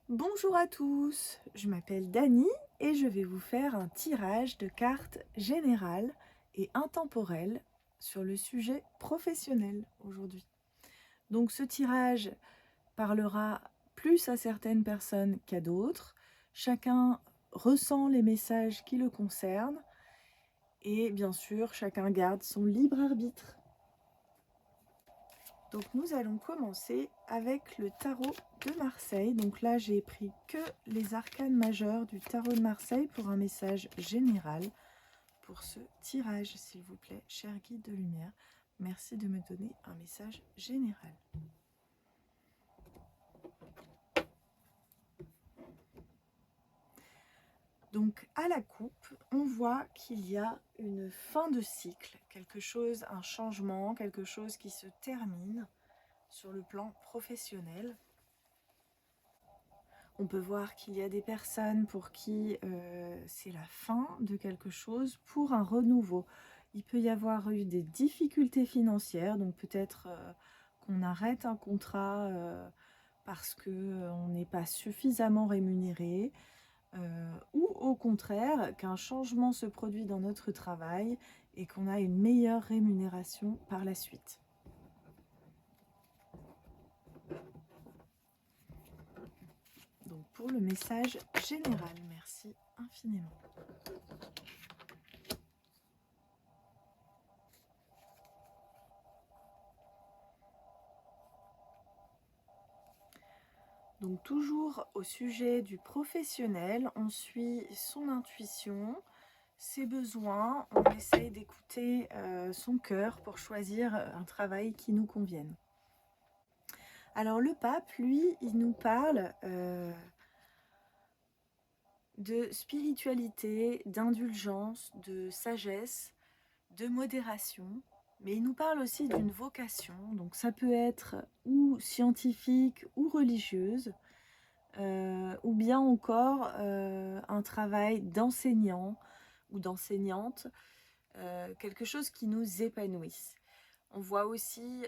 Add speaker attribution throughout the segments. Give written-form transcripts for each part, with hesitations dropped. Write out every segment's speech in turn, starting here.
Speaker 1: Bonjour à tous, je m'appelle Dani et je vais vous faire un tirage de cartes générales et intemporelles sur le sujet professionnel aujourd'hui. Donc ce tirage parlera plus à certaines personnes qu'à d'autres. Chacun ressent les messages qui le concernent et bien sûr chacun garde son libre arbitre. Donc nous allons commencer avec le tarot de Marseille. Donc là j'ai pris que les arcanes majeures du tarot de Marseille pour un message général. Pour ce tirage, s'il vous plaît, cher guide de lumière, merci de me donner un message général. Donc à la coupe, on voit qu'il y a une fin de cycle, quelque chose, un changement, quelque chose qui se termine sur le plan professionnel. On peut voir qu'il y a des personnes pour qui c'est la fin de quelque chose pour un renouveau. Il peut y avoir eu des difficultés financières, donc peut-être qu'on arrête un contrat parce qu'on n'est pas suffisamment rémunéré, ou au contraire qu'un changement se produit dans notre travail et qu'on a une meilleure rémunération par la suite. Donc pour le message général, merci infiniment. Donc toujours au sujet du professionnel, on suit son intuition, ses besoins, on essaye d'écouter son cœur pour choisir un travail qui nous convienne. Alors le pape, lui, il nous parle de spiritualité, d'indulgence, de sagesse, de modération, mais il nous parle aussi d'une vocation, donc ça peut être ou scientifique ou religieuse, ou bien encore un travail d'enseignant ou d'enseignante, quelque chose qui nous épanouisse. On voit aussi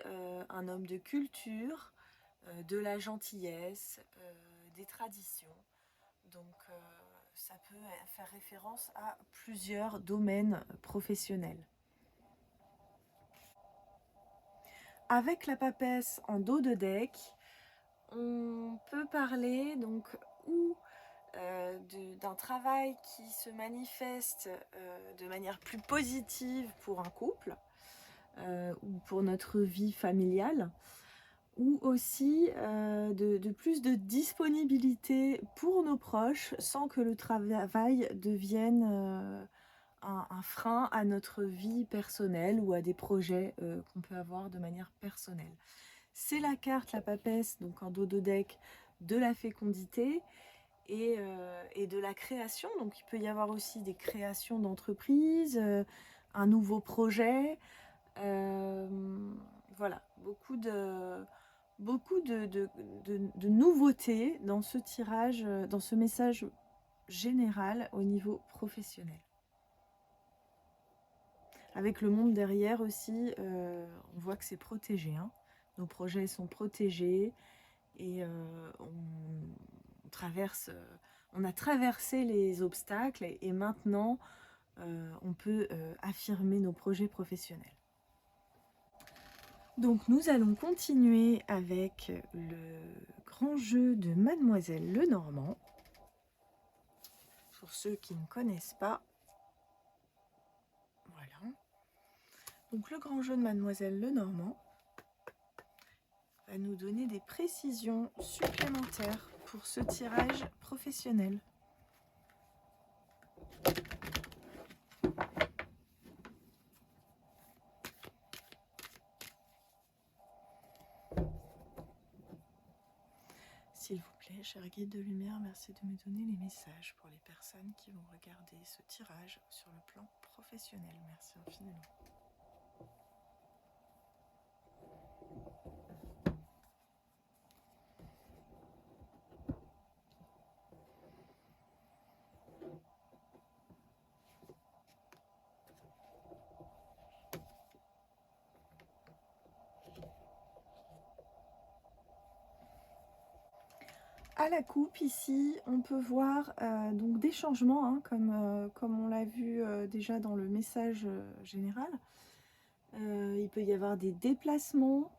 Speaker 1: un homme de culture, de la gentillesse, des traditions. Donc ça peut faire référence à plusieurs domaines professionnels. Avec la papesse en dos de deck, on peut parler donc ou d'un travail qui se manifeste de manière plus positive pour un couple ou pour notre vie familiale, ou aussi de plus de disponibilité pour nos proches sans que le travail devienne un frein à notre vie personnelle ou à des projets qu'on peut avoir de manière personnelle. C'est la carte, la papesse, donc en dos de deck, de la fécondité et de la création. Donc il peut y avoir aussi des créations d'entreprises, un nouveau projet, voilà, beaucoup de nouveautés dans ce tirage, dans ce message général au niveau professionnel. Avec le monde derrière aussi, on voit que c'est protégé, hein. Nos projets sont protégés et on a traversé les obstacles et maintenant on peut affirmer nos projets professionnels. Donc nous allons continuer avec le grand jeu de Mademoiselle Lenormand. Pour ceux qui ne connaissent pas, voilà. Donc le grand jeu de Mademoiselle Lenormand va nous donner des précisions supplémentaires pour ce tirage professionnel. S'il vous plaît, cher guide de lumière, merci de me donner les messages pour les personnes qui vont regarder ce tirage sur le plan professionnel. Merci infiniment. À la coupe ici, on peut voir donc des changements, hein, comme on l'a vu déjà dans le message général. Il peut y avoir des déplacements,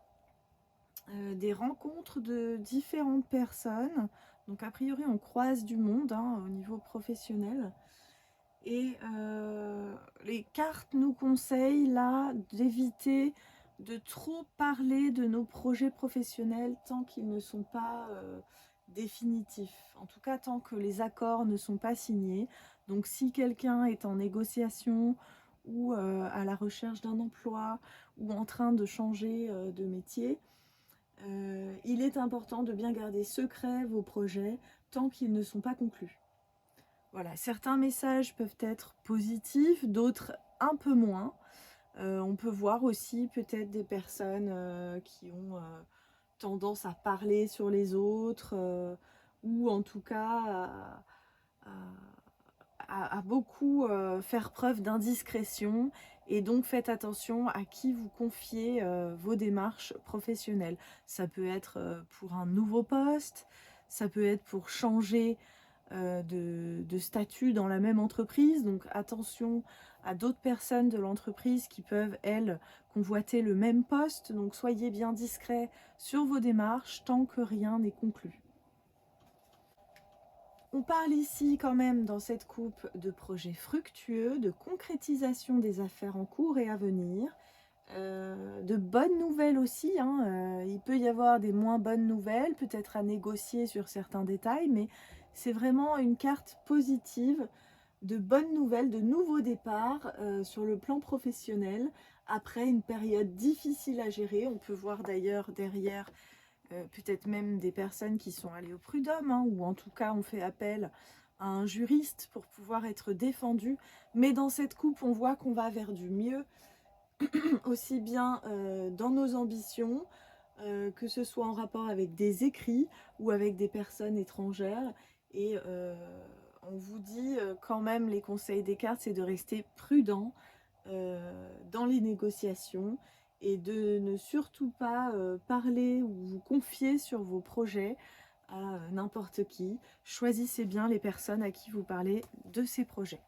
Speaker 1: des rencontres de différentes personnes. Donc a priori on croise du monde, hein, au niveau professionnel. Et les cartes nous conseillent là d'éviter de trop parler de nos projets professionnels tant qu'ils ne sont pas définitifs. En tout cas, tant que les accords ne sont pas signés. Donc si quelqu'un est en négociation ou à la recherche d'un emploi ou en train de changer de métier, il est important de bien garder secret vos projets tant qu'ils ne sont pas conclus. Voilà, certains messages peuvent être positifs, d'autres un peu moins. On peut voir aussi peut-être des personnes qui ont tendance à parler sur les autres ou en tout cas à beaucoup faire preuve d'indiscrétion, et donc faites attention à qui vous confiez vos démarches professionnelles. Ça peut être pour un nouveau poste, ça peut être pour changer de statut dans la même entreprise, donc attention à d'autres personnes de l'entreprise qui peuvent, elles, convoiter le même poste, donc soyez bien discret sur vos démarches tant que rien n'est conclu. On parle ici quand même dans cette coupe de projets fructueux, de concrétisation des affaires en cours et à venir, de bonnes nouvelles aussi, hein. Il peut y avoir des moins bonnes nouvelles, peut-être à négocier sur certains détails, mais c'est vraiment une carte positive de bonnes nouvelles, de nouveaux départs sur le plan professionnel après une période difficile à gérer. On peut voir d'ailleurs derrière peut-être même des personnes qui sont allées au prud'homme, hein, ou en tout cas ont fait appel à un juriste pour pouvoir être défendues. Mais dans cette coupe, on voit qu'on va vers du mieux, aussi bien dans nos ambitions, que ce soit en rapport avec des écrits ou avec des personnes étrangères. Et on vous dit quand même, les conseils des cartes, c'est de rester prudent dans les négociations et de ne surtout pas parler ou vous confier sur vos projets à n'importe qui. Choisissez bien les personnes à qui vous parlez de ces projets.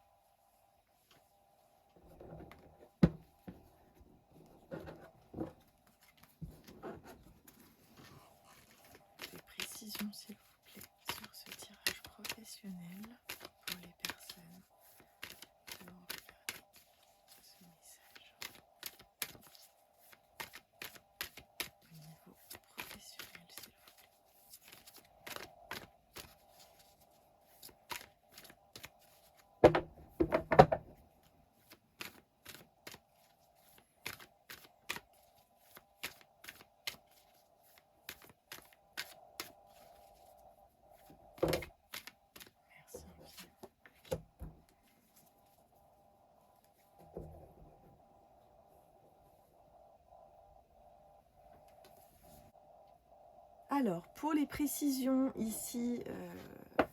Speaker 1: Des précisions, s'il vous plaît, sur ce tirage professionnel pour les personnes devant regarder ce message au niveau professionnel, s'il vous plaît. Merci infiniment. Alors, pour les précisions ici,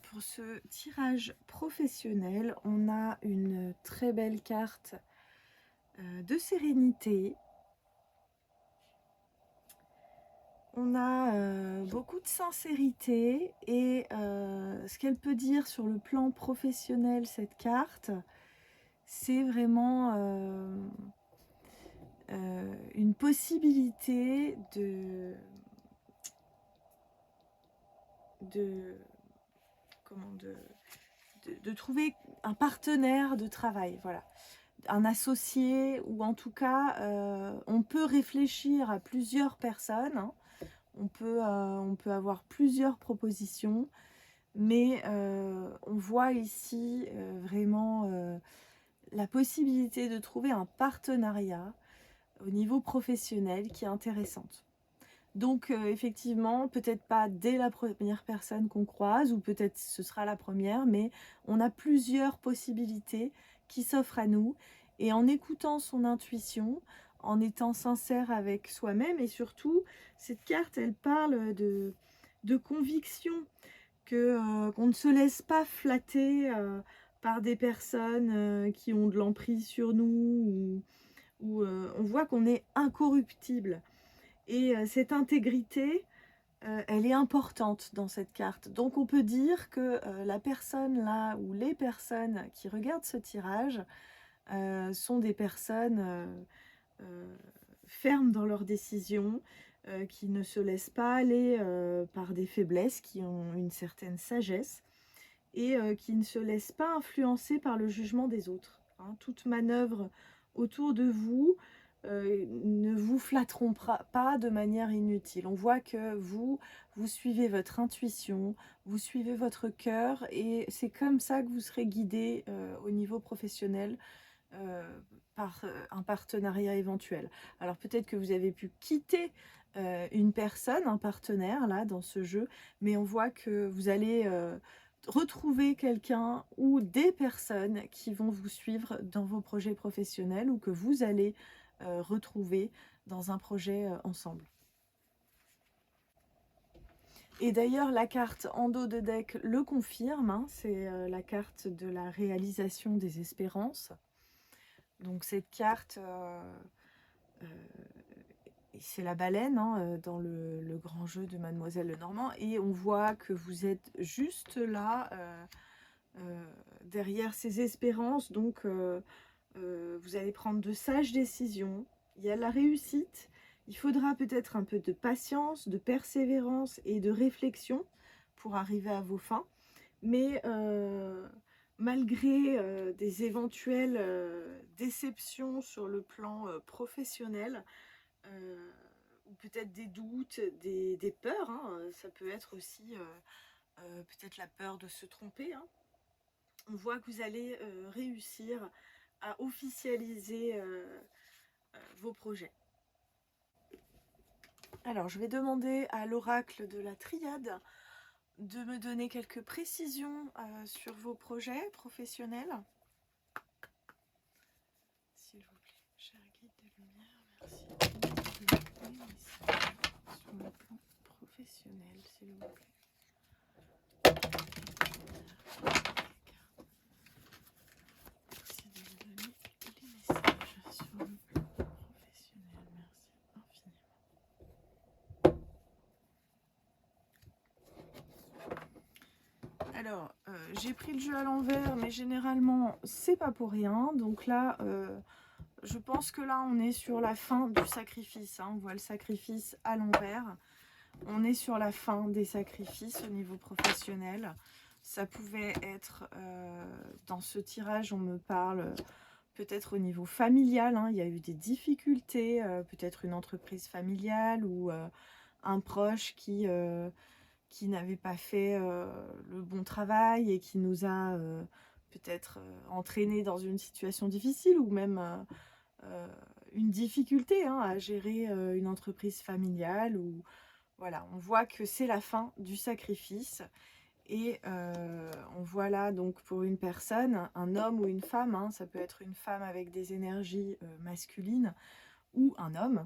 Speaker 1: pour ce tirage professionnel, on a une très belle carte de sérénité. On a beaucoup de sincérité et ce qu'elle peut dire sur le plan professionnel, cette carte, c'est vraiment une possibilité de trouver un partenaire de travail, voilà, un associé, ou en tout cas on peut réfléchir à plusieurs personnes, hein. On peut avoir plusieurs propositions, mais on voit ici vraiment la possibilité de trouver un partenariat au niveau professionnel qui est intéressante. Donc effectivement, peut-être pas dès la première personne qu'on croise, ou peut-être ce sera la première, mais on a plusieurs possibilités qui s'offrent à nous. Et en écoutant son intuition, en étant sincère avec soi-même, et surtout, cette carte, elle parle de conviction, qu'on ne se laisse pas flatter par des personnes qui ont de l'emprise sur nous, ou on voit qu'on est incorruptible. Et cette intégrité, elle est importante dans cette carte. Donc on peut dire que la personne là, ou les personnes qui regardent ce tirage, sont des personnes fermes dans leurs décisions, qui ne se laissent pas aller par des faiblesses, qui ont une certaine sagesse et qui ne se laissent pas influencer par le jugement des autres, hein. Toute manœuvre autour de vous ne vous flatteront pas de manière inutile. On voit que vous suivez votre intuition, vous suivez votre cœur et c'est comme ça que vous serez guidé au niveau professionnel par un partenariat éventuel. Alors peut-être que vous avez pu quitter une personne, un partenaire là dans ce jeu, mais on voit que vous allez retrouver quelqu'un ou des personnes qui vont vous suivre dans vos projets professionnels ou que vous allez retrouver dans un projet ensemble. Et d'ailleurs, la carte en dos de deck le confirme, hein, c'est la carte de la réalisation des espérances. Donc cette carte, c'est la baleine hein, dans le grand jeu de Mademoiselle Lenormand, et on voit que vous êtes juste là, derrière ces espérances, donc vous allez prendre de sages décisions, il y a la réussite, il faudra peut-être un peu de patience, de persévérance et de réflexion pour arriver à vos fins, mais malgré des éventuelles déceptions sur le plan professionnel, ou peut-être des doutes, des peurs, hein, ça peut être aussi peut-être la peur de se tromper, hein. On voit que vous allez réussir à officialiser vos projets. Alors, je vais demander à l'oracle de la triade de me donner quelques précisions sur vos projets professionnels. S'il vous plaît, cher guide de lumière, merci. Sur le plan professionnel, s'il vous plaît. Merci de me donner les messages sur le plan professionnel, merci infiniment. Alors, j'ai pris le jeu à l'envers, mais généralement, c'est pas pour rien. Donc là, je pense que là, on est sur la fin du sacrifice, hein. On voit le sacrifice à l'envers. On est sur la fin des sacrifices au niveau professionnel. Ça pouvait être, dans ce tirage, on me parle peut-être au niveau familial, hein. Il y a eu des difficultés, peut-être une entreprise familiale ou un proche qui n'avait pas fait le bon travail et qui nous a peut-être entraîné dans une situation difficile ou même une difficulté hein, à gérer une entreprise familiale. Ou voilà, on voit que c'est la fin du sacrifice. Et on voit là donc pour une personne, un homme ou une femme, hein, ça peut être une femme avec des énergies masculines ou un homme.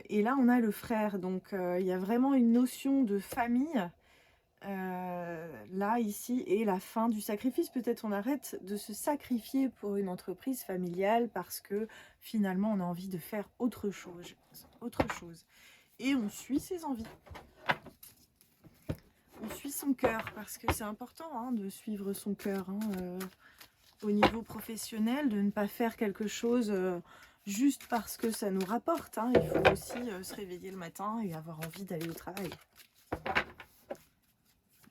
Speaker 1: Et là on a le frère, donc il y a vraiment une notion de famille là ici, et la fin du sacrifice. Peut-être on arrête de se sacrifier pour une entreprise familiale parce que finalement on a envie de faire autre chose, et on suit ses envies, on suit son cœur, parce que c'est important hein, de suivre son cœur hein, au niveau professionnel, de ne pas faire quelque chose juste parce que ça nous rapporte hein. Il faut aussi se réveiller le matin et avoir envie d'aller au travail.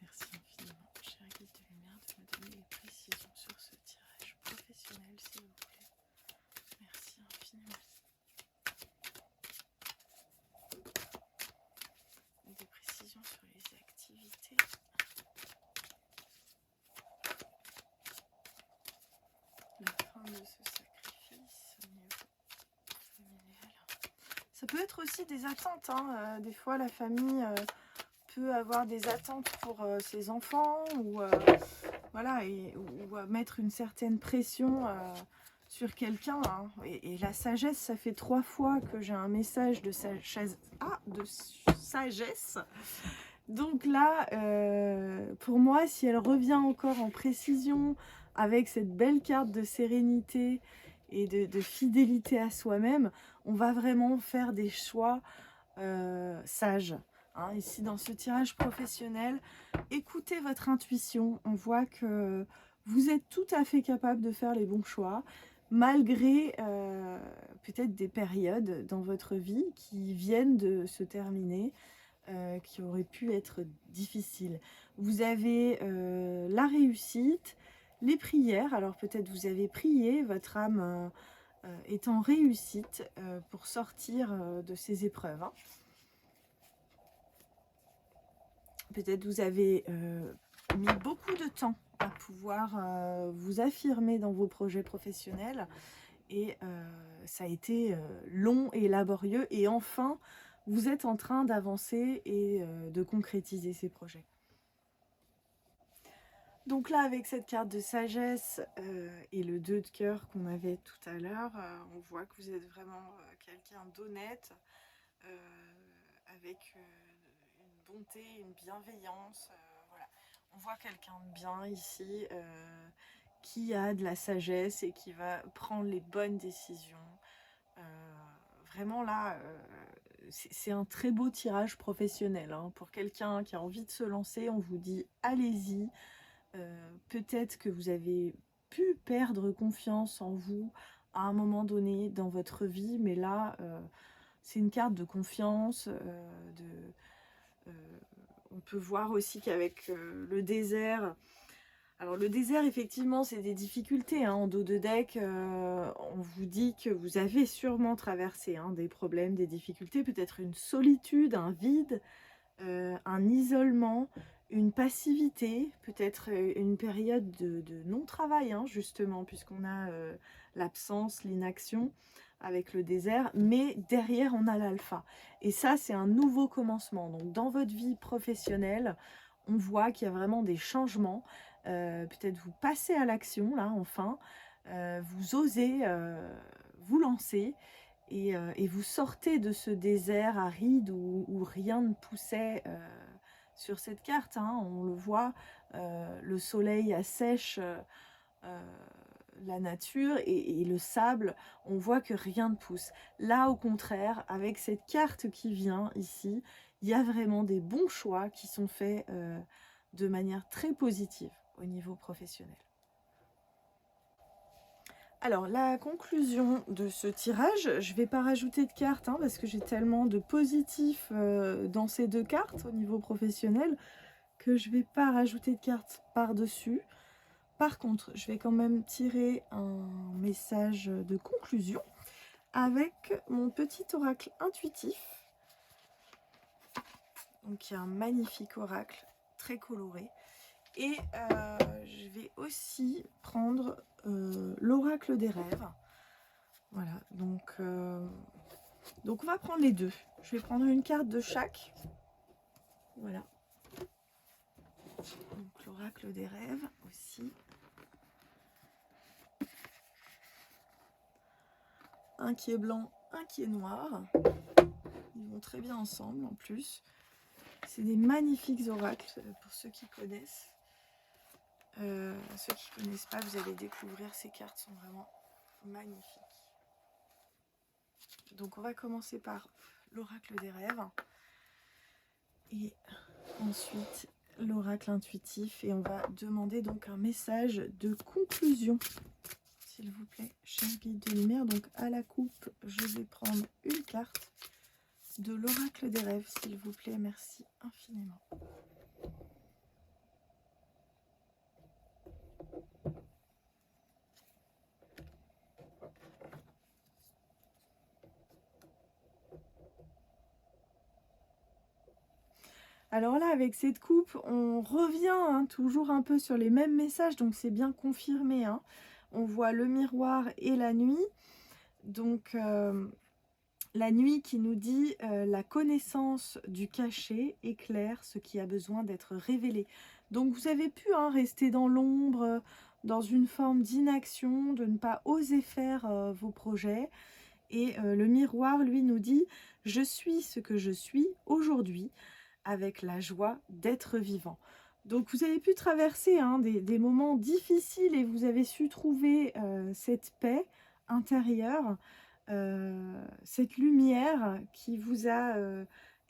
Speaker 1: Merci infiniment, cher guide de lumière, de me donner les précisions sur ce tirage professionnel, s'il vous plaît. Merci infiniment. Des précisions sur les activités. La fin de ce sacrifice au niveau familial. Ça peut être aussi des attentes, hein. Des fois la famille peut avoir des attentes pour ses enfants ou voilà, ou mettre une certaine pression sur quelqu'un hein. Et la sagesse, ça fait 3 fois que j'ai un message de sagesse. Donc là, pour moi, si elle revient encore en précision avec cette belle carte de sérénité et de fidélité à soi-même, on va vraiment faire des choix sages. hein. Ici, dans ce tirage professionnel, écoutez votre intuition. On voit que vous êtes tout à fait capable de faire les bons choix, malgré peut-être des périodes dans votre vie qui viennent de se terminer, qui auraient pu être difficiles. Vous avez la réussite, les prières. Alors peut-être vous avez prié, votre âme est en réussite pour sortir de ces épreuves, hein. Peut-être vous avez mis beaucoup de temps à pouvoir vous affirmer dans vos projets professionnels et ça a été long et laborieux, et enfin vous êtes en train d'avancer et de concrétiser ces projets. Donc là, avec cette carte de sagesse et le 2 de cœur qu'on avait tout à l'heure, on voit que vous êtes vraiment quelqu'un d'honnête, avec une bonté, une bienveillance. Voilà. On voit quelqu'un de bien ici, qui a de la sagesse et qui va prendre les bonnes décisions. Vraiment là, c'est un très beau tirage professionnel, hein. Pour quelqu'un qui a envie de se lancer, on vous dit allez-y. Peut-être que vous avez pu perdre confiance en vous à un moment donné dans votre vie, mais là, c'est une carte de confiance. On peut voir aussi qu'avec le désert, alors le désert, effectivement, c'est des difficultés, hein. En dos de deck, on vous dit que vous avez sûrement traversé, hein, des problèmes, des difficultés, peut-être une solitude, un vide, un isolement, une passivité, peut-être une période de non-travail, hein, justement, puisqu'on a l'absence, l'inaction avec le désert, mais derrière on a l'alpha. Et ça, c'est un nouveau commencement. Donc dans votre vie professionnelle, on voit qu'il y a vraiment des changements. Peut-être vous passez à l'action, là, enfin. Vous osez vous lancer. Et vous sortez de ce désert aride où rien ne poussait sur cette carte, hein. On le voit, le soleil assèche la nature et le sable, on voit que rien ne pousse. Là, au contraire, avec cette carte qui vient ici, il y a vraiment des bons choix qui sont faits de manière très positive au niveau professionnel. Alors, la conclusion de ce tirage, je ne vais pas rajouter de cartes, hein, parce que j'ai tellement de positifs dans ces deux cartes au niveau professionnel que je ne vais pas rajouter de cartes par-dessus. Par contre, je vais quand même tirer un message de conclusion avec mon petit oracle intuitif. Donc, il y a un magnifique oracle, très coloré. Et je vais aussi prendre l'oracle des rêves. Voilà, donc on va prendre les deux. Je vais prendre une carte de chaque. Voilà. Donc l'oracle des rêves aussi. Un qui est blanc, un qui est noir. Ils vont très bien ensemble en plus. C'est des magnifiques oracles pour ceux qui connaissent. Ceux qui ne connaissent pas, vous allez découvrir, ces cartes sont vraiment magnifiques. Donc on va commencer par l'oracle des rêves. Et ensuite l'oracle intuitif. Et on va demander donc un message de conclusion. S'il vous plaît, cher guide de lumière. Donc à la coupe, je vais prendre une carte de l'oracle des rêves, s'il vous plaît. Merci infiniment. Alors là, avec cette coupe, on revient, hein, toujours un peu sur les mêmes messages, donc c'est bien confirmé, hein. On voit le miroir et la nuit. Donc la nuit qui nous dit la connaissance du caché éclaire ce qui a besoin d'être révélé. Donc vous avez pu, hein, rester dans l'ombre, dans une forme d'inaction, de ne pas oser faire vos projets. Et le miroir, lui, nous dit « Je suis ce que je suis aujourd'hui, avec la joie d'être vivant ». Donc vous avez pu traverser, hein, des moments difficiles et vous avez su trouver cette paix intérieure, cette lumière qui vous a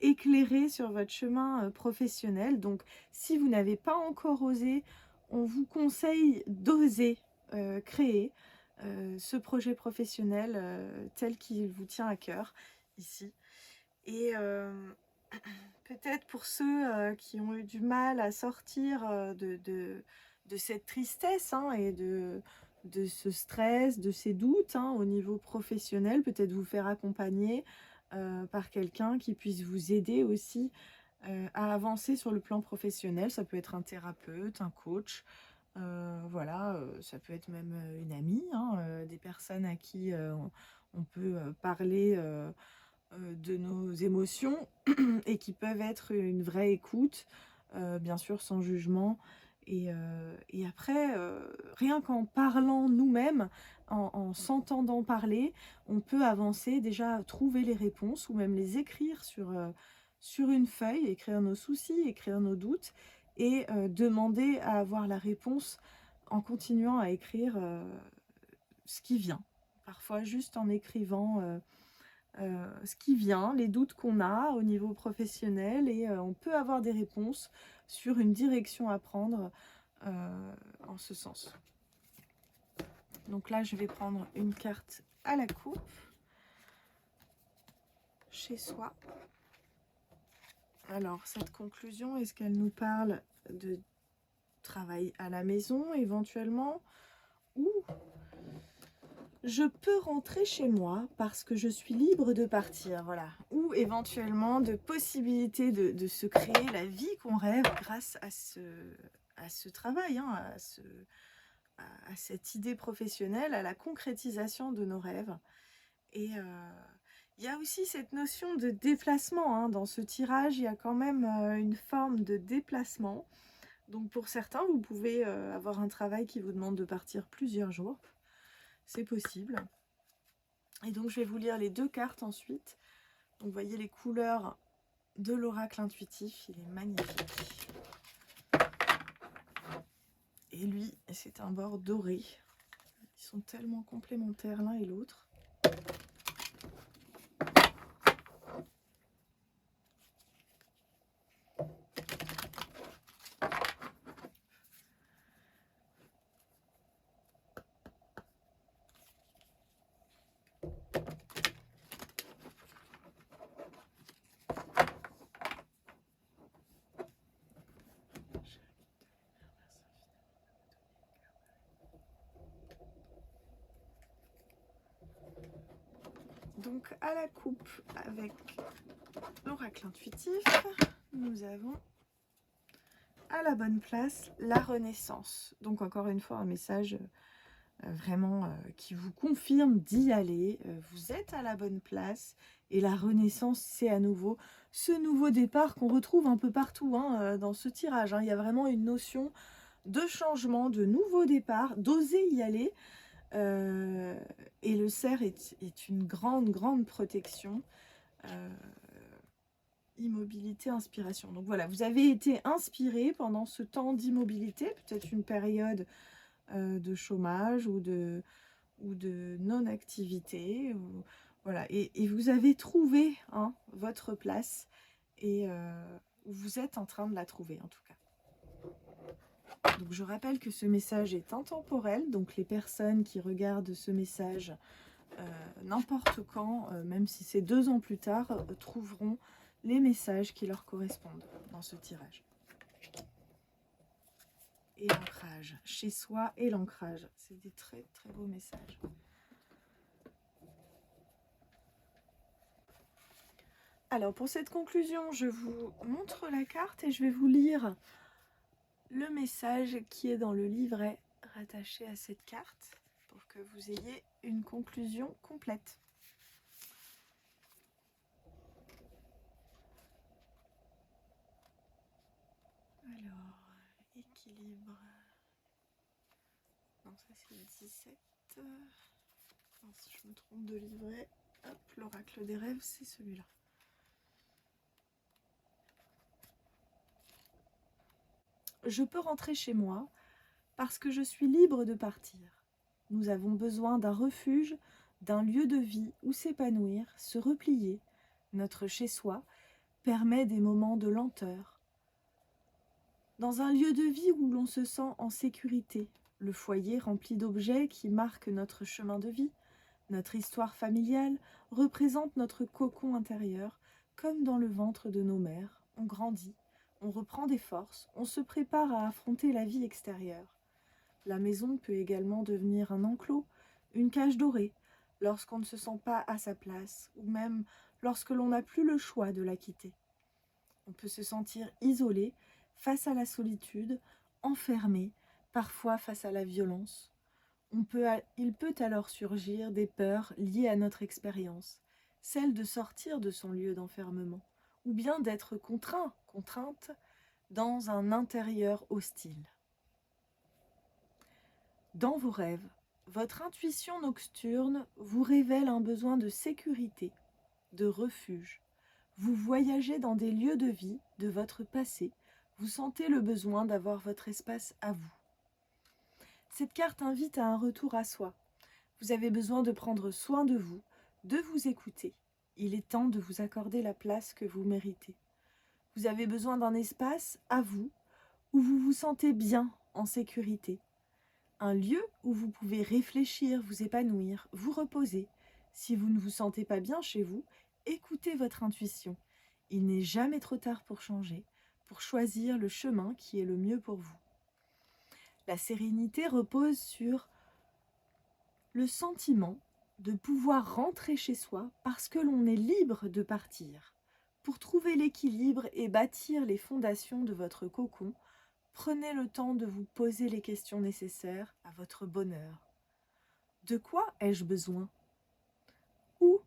Speaker 1: éclairer sur votre chemin professionnel. Donc, si vous n'avez pas encore osé, on vous conseille d'oser créer ce projet professionnel tel qu'il vous tient à cœur ici. Et peut-être pour ceux qui ont eu du mal à sortir de cette tristesse hein, et de ce stress, de ces doutes hein, au niveau professionnel, peut-être vous faire accompagner par quelqu'un qui puisse vous aider aussi à avancer sur le plan professionnel. Ça peut être un thérapeute, un coach, voilà, ça peut être même une amie, hein, des personnes à qui on peut parler de nos émotions et qui peuvent être une vraie écoute, bien sûr sans jugement. Et après, rien qu'en parlant nous-mêmes, en s'entendant parler, on peut avancer, déjà trouver les réponses ou même les écrire sur une feuille, écrire nos soucis, écrire nos doutes et demander à avoir la réponse en continuant à écrire ce qui vient. Parfois juste en écrivant ce qui vient, les doutes qu'on a au niveau professionnel et on peut avoir des réponses sur une direction à prendre en ce sens. Donc là, je vais prendre une carte à la coupe, chez soi. Alors, cette conclusion, est-ce qu'elle nous parle de travail à la maison éventuellement ou je peux rentrer chez moi parce que je suis libre de partir, voilà. Ou éventuellement de possibilités de se créer la vie qu'on rêve grâce à ce travail, hein, à cette idée professionnelle, à la concrétisation de nos rêves. Et il y a aussi cette notion de déplacement, hein. Dans ce tirage, il y a quand même une forme de déplacement. Donc pour certains, vous pouvez avoir un travail qui vous demande de partir plusieurs jours. C'est possible. Et donc je vais vous lire les deux cartes ensuite. Donc vous voyez les couleurs de l'oracle intuitif, il est magnifique. Et lui, c'est un bord doré. Ils sont tellement complémentaires l'un et l'autre. Donc à la coupe avec l'oracle intuitif, nous avons à la bonne place la renaissance. Donc encore une fois un message vraiment qui vous confirme d'y aller. Vous êtes à la bonne place et la renaissance c'est à nouveau ce nouveau départ qu'on retrouve un peu partout hein, dans ce tirage. Hein. Il y a vraiment une notion de changement, de nouveau départ, d'oser y aller. Et le cerf est une grande protection. Immobilité, inspiration. Donc voilà, vous avez été inspiré pendant ce temps d'immobilité, peut-être une période de chômage ou de non-activité. Voilà, et vous avez trouvé hein, votre place et vous êtes en train de la trouver en tout cas. Donc je rappelle que ce message est intemporel, donc les personnes qui regardent ce message n'importe quand, même si c'est 2 ans plus tard, trouveront les messages qui leur correspondent dans ce tirage. Et l'ancrage, chez soi et l'ancrage, c'est des très beaux messages. Alors pour cette conclusion, je vous montre la carte et je vais vous lire le message qui est dans le livret rattaché à cette carte pour que vous ayez une conclusion complète. Alors, équilibre. Non, ça c'est le 17. Mince, je me trompe de livret. Hop, l'oracle des rêves, c'est celui-là. Je peux rentrer chez moi parce que je suis libre de partir. Nous avons besoin d'un refuge, d'un lieu de vie où s'épanouir, se replier, notre chez-soi, permet des moments de lenteur. Dans un lieu de vie où l'on se sent en sécurité, le foyer rempli d'objets qui marquent notre chemin de vie, notre histoire familiale, représente notre cocon intérieur, comme dans le ventre de nos mères. On grandit, on reprend des forces, on se prépare à affronter la vie extérieure. La maison peut également devenir un enclos, une cage dorée, lorsqu'on ne se sent pas à sa place, ou même lorsque l'on n'a plus le choix de la quitter. On peut se sentir isolé face à la solitude, enfermé, parfois face à la violence. Il peut alors surgir des peurs liées à notre expérience, celle de sortir de son lieu d'enfermement, ou bien d'être contrainte dans un intérieur hostile. Dans vos rêves, votre intuition nocturne vous révèle un besoin de sécurité, de refuge. Vous voyagez dans des lieux de vie de votre passé, vous sentez le besoin d'avoir votre espace à vous. Cette carte invite à un retour à soi. Vous avez besoin de prendre soin de vous écouter. Il est temps de vous accorder la place que vous méritez. Vous avez besoin d'un espace à vous où vous vous sentez bien, en sécurité. Un lieu où vous pouvez réfléchir, vous épanouir, vous reposer. Si vous ne vous sentez pas bien chez vous, écoutez votre intuition. Il n'est jamais trop tard pour changer, pour choisir le chemin qui est le mieux pour vous. La sérénité repose sur le sentiment de pouvoir rentrer chez soi parce que l'on est libre de partir. Pour trouver l'équilibre et bâtir les fondations de votre cocon, prenez le temps de vous poser les questions nécessaires à votre bonheur. De quoi ai-je besoin? Où,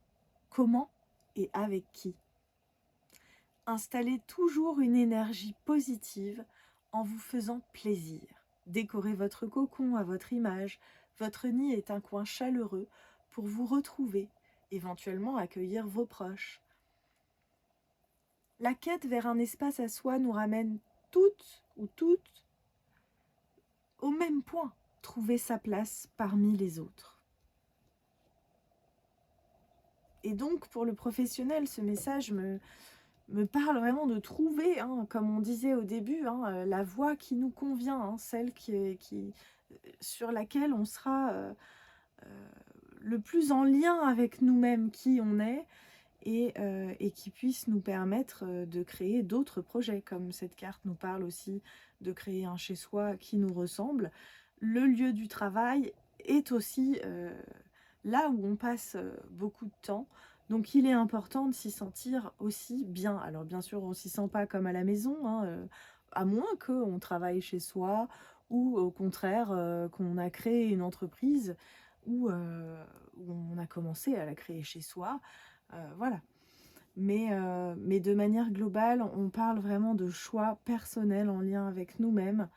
Speaker 1: comment et avec qui? Installez toujours une énergie positive en vous faisant plaisir. Décorez votre cocon à votre image. Votre nid est un coin chaleureux pour vous retrouver, éventuellement accueillir vos proches. La quête vers un espace à soi nous ramène toutes au même point, trouver sa place parmi les autres. Et donc pour le professionnel, ce message me parle vraiment de trouver, comme on disait au début, la voie qui nous convient, celle sur laquelle on sera le plus en lien avec nous-mêmes, qui on est, et qui puisse nous permettre de créer d'autres projets, comme cette carte nous parle aussi de créer un chez-soi qui nous ressemble. Le lieu du travail est aussi là où on passe beaucoup de temps, donc il est important de s'y sentir aussi bien. Alors bien sûr, on ne s'y sent pas comme à la maison, à moins qu'on travaille chez soi, ou au contraire qu'on a créé une entreprise où on a commencé à la créer chez soi. Voilà. Mais de manière globale, on parle vraiment de choix personnels en lien avec nous-mêmes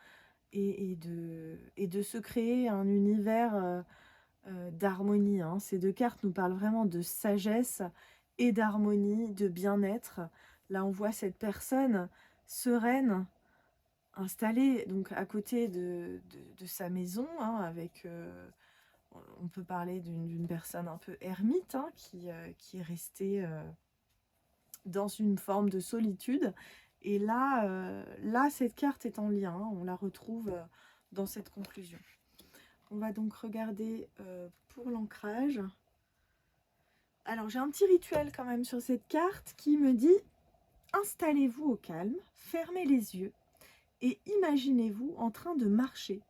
Speaker 1: et de se créer un univers d'harmonie. Ces deux cartes nous parlent vraiment de sagesse et d'harmonie, de bien-être. Là, on voit cette personne sereine, installée donc à côté de sa maison, avec... on peut parler d'une personne un peu ermite, qui est restée dans une forme de solitude. Et là, cette carte est en lien, on la retrouve dans cette conclusion. On va donc regarder pour l'ancrage. Alors, j'ai un petit rituel quand même sur cette carte qui me dit « Installez-vous au calme, fermez les yeux et imaginez-vous en train de marcher.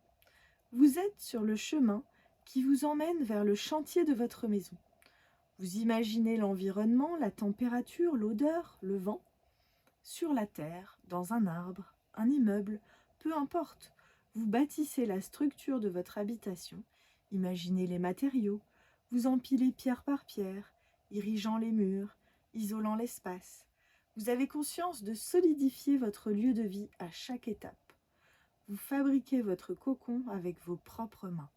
Speaker 1: Vous êtes sur le chemin qui vous emmène vers le chantier de votre maison. Vous imaginez l'environnement, la température, l'odeur, le vent. Sur la terre, dans un arbre, un immeuble, peu importe. Vous bâtissez la structure de votre habitation. Imaginez les matériaux. Vous empilez pierre par pierre, irigeant les murs, isolant l'espace. Vous avez conscience de solidifier votre lieu de vie à chaque étape. Vous fabriquez votre cocon avec vos propres mains.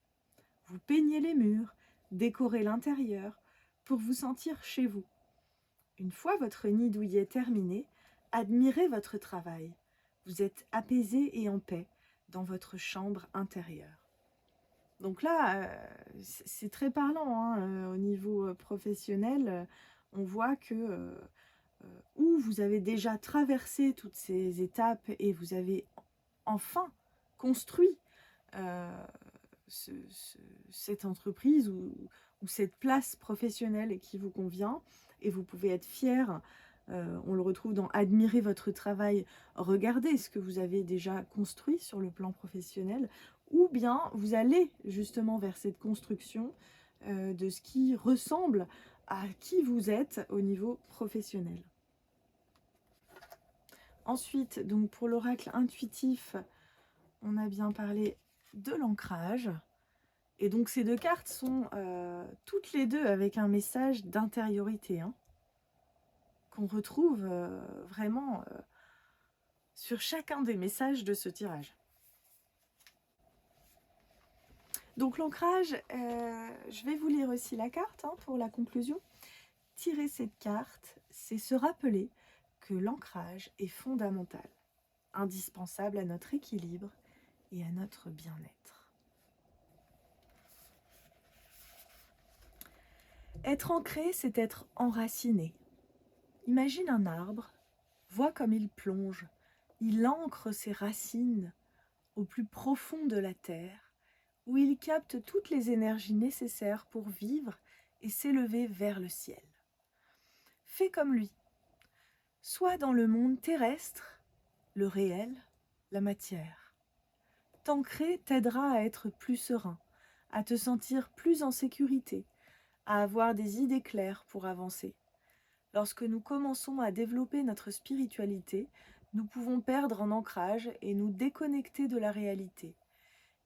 Speaker 1: Vous peignez les murs, décorez l'intérieur pour vous sentir chez vous. Une fois votre nid douillet terminé, admirez votre travail. Vous êtes apaisé et en paix dans votre chambre intérieure. Donc là, c'est très parlant, au niveau professionnel. On voit que où vous avez déjà traversé toutes ces étapes et vous avez enfin construit cette entreprise ou cette place professionnelle qui vous convient, et vous pouvez être fier. On le retrouve dans admirer votre travail, regardez ce que vous avez déjà construit sur le plan professionnel, ou bien vous allez justement vers cette construction de ce qui ressemble à qui vous êtes au niveau professionnel. Ensuite, donc pour l'oracle intuitif, on a bien parlé de l'ancrage. Et donc ces deux cartes sont toutes les deux avec un message d'intériorité, hein, qu'on retrouve vraiment sur chacun des messages de ce tirage. Donc l'ancrage, je vais vous lire aussi la carte hein, pour la conclusion. Tirer cette carte, c'est se rappeler que l'ancrage est fondamental, indispensable à notre équilibre et à notre bien-être. Être ancré, c'est être enraciné. Imagine un arbre, vois comme il plonge, il ancre ses racines au plus profond de la terre, où il capte toutes les énergies nécessaires pour vivre et s'élever vers le ciel. Fais comme lui. Sois dans le monde terrestre, le réel, la matière. T'ancrer t'aidera à être plus serein, à te sentir plus en sécurité, à avoir des idées claires pour avancer. Lorsque nous commençons à développer notre spiritualité, nous pouvons perdre en ancrage et nous déconnecter de la réalité.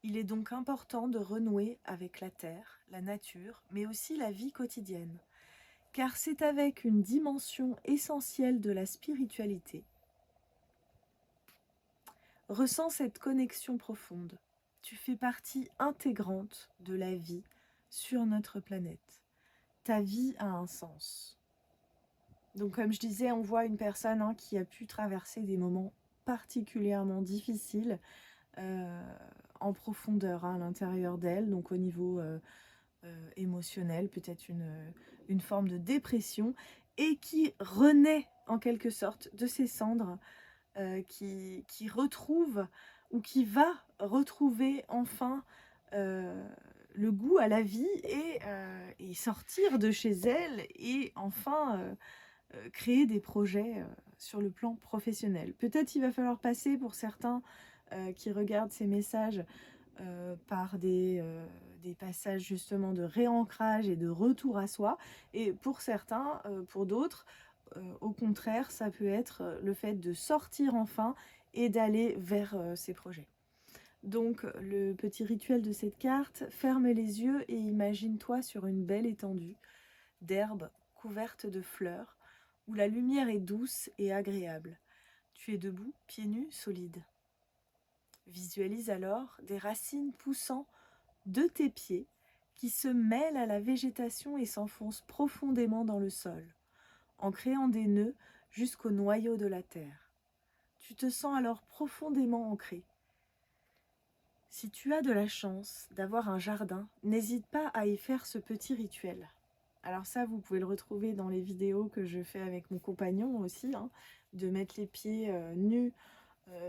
Speaker 1: Il est donc important de renouer avec la terre, la nature, mais aussi la vie quotidienne, car c'est avec une dimension essentielle de la spiritualité. Ressens cette connexion profonde. Tu fais partie intégrante de la vie sur notre planète. Ta vie a un sens. Donc comme je disais, on voit une personne hein, qui a pu traverser des moments particulièrement difficiles en profondeur hein, à l'intérieur d'elle, donc au niveau émotionnel, peut-être une forme de dépression, et qui renaît en quelque sorte de ses cendres, qui retrouve ou qui va retrouver enfin le goût à la vie et sortir de chez elle et enfin créer des projets sur le plan professionnel. Peut-être il va falloir passer pour certains qui regardent ces messages par des passages justement de réancrage et de retour à soi. Et pour certains, pour d'autres, au contraire, ça peut être le fait de sortir enfin et d'aller vers ces projets. Donc le petit rituel de cette carte, ferme les yeux et imagine-toi sur une belle étendue d'herbes couvertes de fleurs, où la lumière est douce et agréable. Tu es debout, pieds nus, solide. Visualise alors des racines poussant de tes pieds qui se mêlent à la végétation et s'enfoncent profondément dans le sol, en créant des nœuds jusqu'au noyau de la terre. Tu te sens alors profondément ancré. Si tu as de la chance d'avoir un jardin, n'hésite pas à y faire ce petit rituel. Alors ça, vous pouvez le retrouver dans les vidéos que je fais avec mon compagnon aussi, hein, de mettre les pieds nus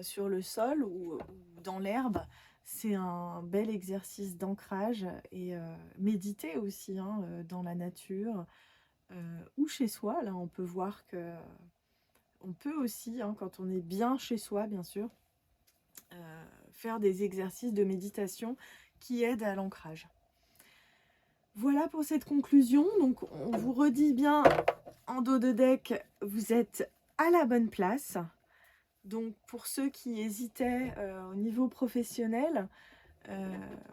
Speaker 1: sur le sol ou dans l'herbe. C'est un bel exercice d'ancrage et méditer aussi hein, dans la nature ou chez soi. Là, on peut voir que on peut aussi, hein, quand on est bien chez soi, bien sûr, faire des exercices de méditation qui aident à l'ancrage. Voilà pour cette conclusion. Donc, on vous redit bien en dos de deck, vous êtes à la bonne place. Donc, pour ceux qui hésitaient au niveau professionnel,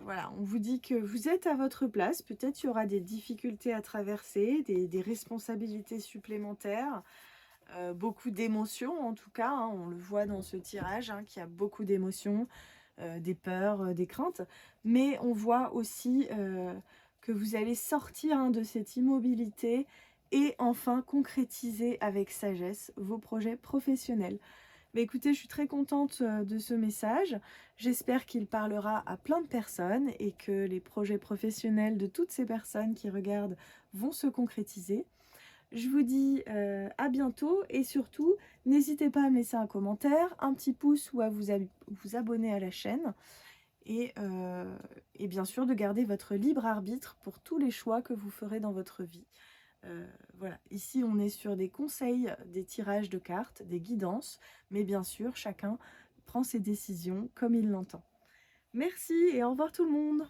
Speaker 1: voilà, on vous dit que vous êtes à votre place. Peut-être il y aura des difficultés à traverser, des responsabilités supplémentaires, beaucoup d'émotions en tout cas. Hein, on le voit dans ce tirage, hein, qu'il y a beaucoup d'émotions, des peurs, des craintes. Mais on voit aussi que vous allez sortir hein, de cette immobilité et enfin concrétiser avec sagesse vos projets professionnels. Mais écoutez, je suis très contente de ce message. J'espère qu'il parlera à plein de personnes et que les projets professionnels de toutes ces personnes qui regardent vont se concrétiser. Je vous dis à bientôt et surtout, n'hésitez pas à me laisser un commentaire, un petit pouce ou à vous abonner à la chaîne. Et bien sûr de garder votre libre arbitre pour tous les choix que vous ferez dans votre vie. Voilà, ici on est sur des conseils, des tirages de cartes, des guidances, mais bien sûr chacun prend ses décisions comme il l'entend. Merci et au revoir tout le monde!